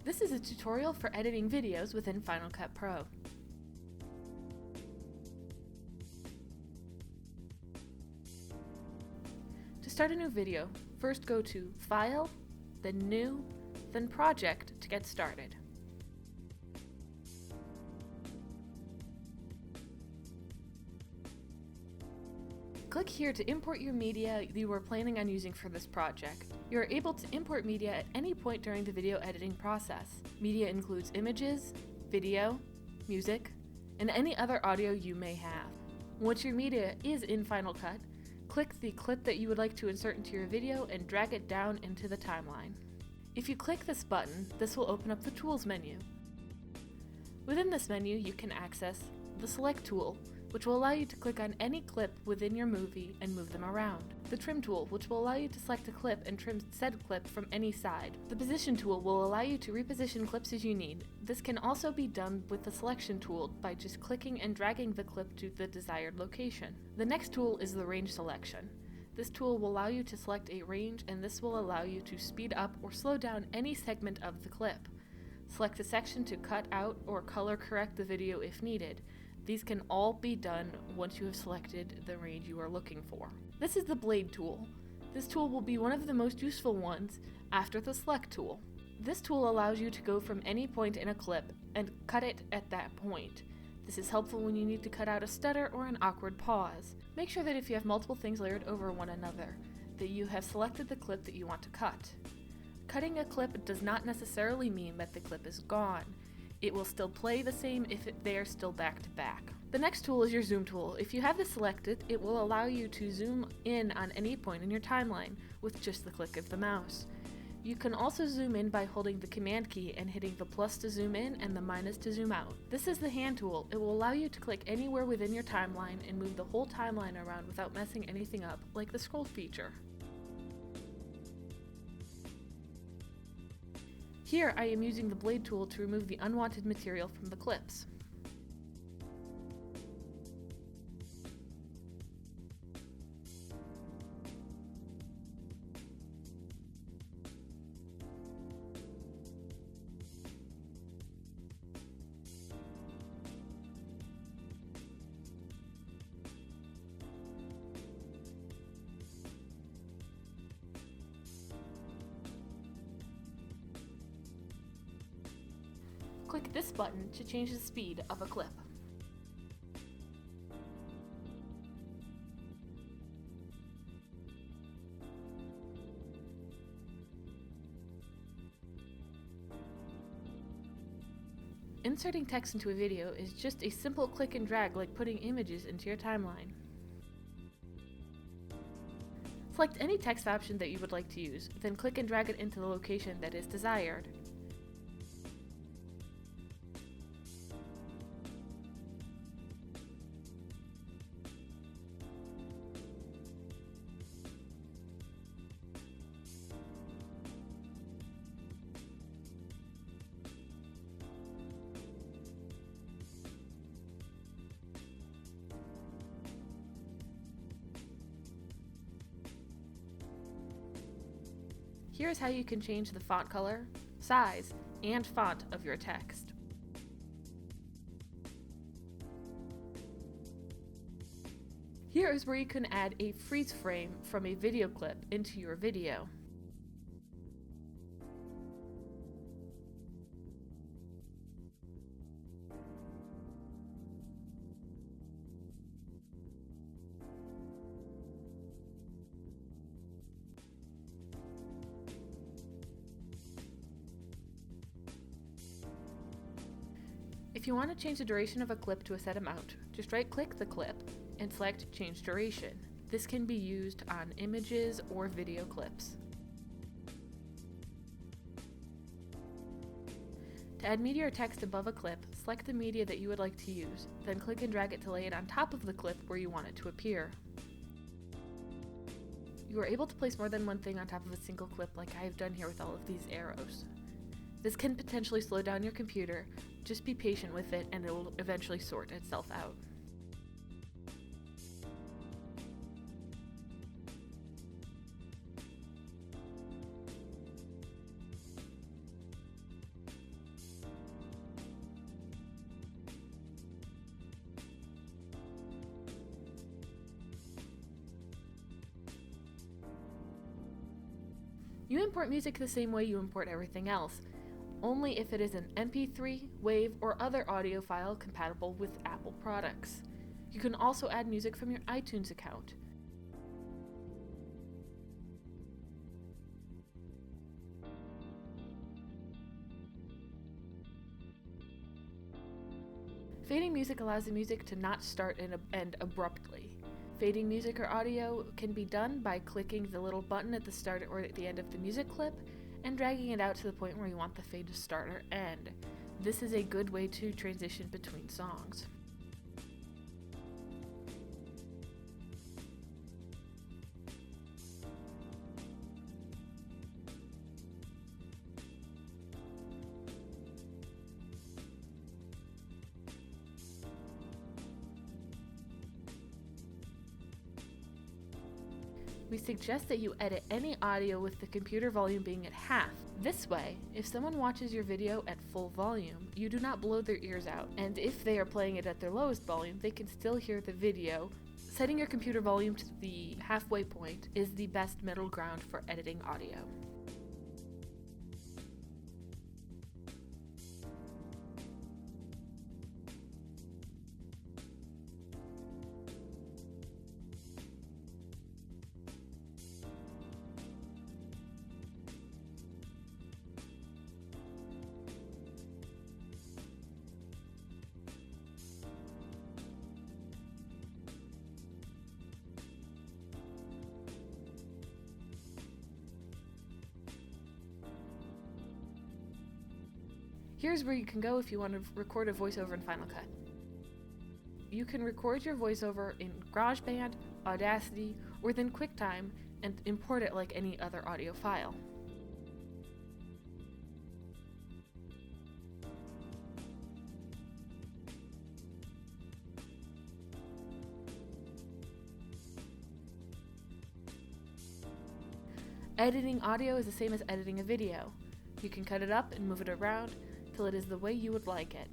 This is a tutorial for editing videos within Final Cut Pro. To start a new video, first go to File, then New, then Project to get started. Click here to import your media you are planning on using for this project. You are able to import media at any point during the video editing process. Media includes images, video, music, and any other audio you may have. Once your media is in Final Cut, click the clip that you would like to insert into your video and drag it down into the timeline. If you click this button, this will open up the Tools menu. Within this menu, you can access the Select tool, which will allow you to click on any clip within your movie and move them around. The Trim tool, which will allow you to select a clip and trim said clip from any side. The Position tool will allow you to reposition clips as you need. This can also be done with the Selection tool by just clicking and dragging the clip to the desired location. The next tool is the Range selection. This tool will allow you to select a range, and this will allow you to speed up or slow down any segment of the clip. Select a section to cut out or color correct the video if needed. These can all be done once you have selected the range you are looking for. This is the Blade tool. This tool will be one of the most useful ones after the Select tool. This tool allows you to go from any point in a clip and cut it at that point. This is helpful when you need to cut out a stutter or an awkward pause. Make sure that if you have multiple things layered over one another, that you have selected the clip that you want to cut. Cutting a clip does not necessarily mean that the clip is gone. It will still play the same if they are still back to back. The next tool is your Zoom tool. If you have this selected, it will allow you to zoom in on any point in your timeline with just the click of the mouse. You can also zoom in by holding the Command key and hitting the plus to zoom in and the minus to zoom out. This is the Hand tool. It will allow you to click anywhere within your timeline and move the whole timeline around without messing anything up, like the scroll feature. Here I am using the Blade tool to remove the unwanted material from the clips. Click this button to change the speed of a clip. Inserting text into a video is just a simple click and drag like putting images into your timeline. Select any text option that you would like to use, then click and drag it into the location that is desired. Here's how you can change the font color, size, and font of your text. Here is where you can add a freeze frame from a video clip into your video. If you want to change the duration of a clip to a set amount, just right-click the clip and select Change Duration. This can be used on images or video clips. To add media or text above a clip, select the media that you would like to use, then click and drag it to lay it on top of the clip where you want it to appear. You are able to place more than one thing on top of a single clip like I have done here with all of these arrows. This can potentially slow down your computer. Just be patient with it and it will eventually sort itself out. You import music the same way you import everything else, only if it is an MP3, WAV, or other audio file compatible with Apple products. You can also add music from your iTunes account. Fading music allows the music to not start and end abruptly. Fading music or audio can be done by clicking the little button at the start or at the end of the music clip and dragging it out to the point where you want the fade to start or end. This is a good way to transition between songs. We suggest that you edit any audio with the computer volume being at half. This way, if someone watches your video at full volume, you do not blow their ears out, and if they are playing it at their lowest volume, they can still hear the video. Setting your computer volume to the halfway point is the best middle ground for editing audio. Here's where you can go if you want to record a voiceover in Final Cut. You can record your voiceover in GarageBand, Audacity, or within QuickTime and import it like any other audio file. Editing audio is the same as editing a video. You can cut it up and move it around till it is the way you would like it.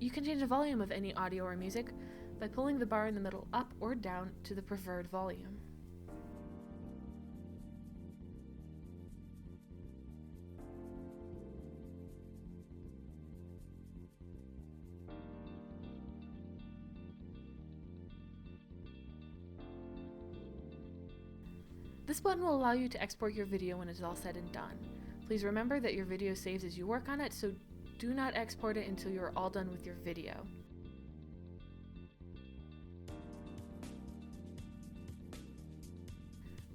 You can change the volume of any audio or music by pulling the bar in the middle up or down to the preferred volume. This button will allow you to export your video when it is all said and done. Please remember that your video saves as you work on it, so do not export it until you are all done with your video.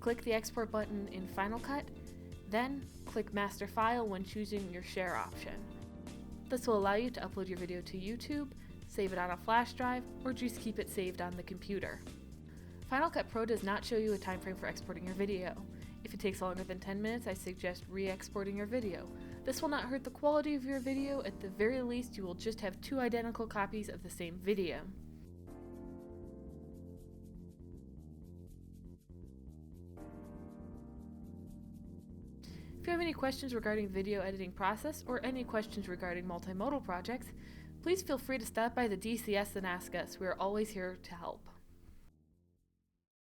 Click the export button in Final Cut, then click Master File when choosing your share option. This will allow you to upload your video to YouTube, save it on a flash drive, or just keep it saved on the computer. Final Cut Pro does not show you a time frame for exporting your video. If it takes longer than 10 minutes, I suggest re-exporting your video. This will not hurt the quality of your video. At the very least, you will just have 2 identical copies of the same video. If you have any questions regarding the video editing process or any questions regarding multimodal projects, please feel free to stop by the DCS and ask us. We are always here to help.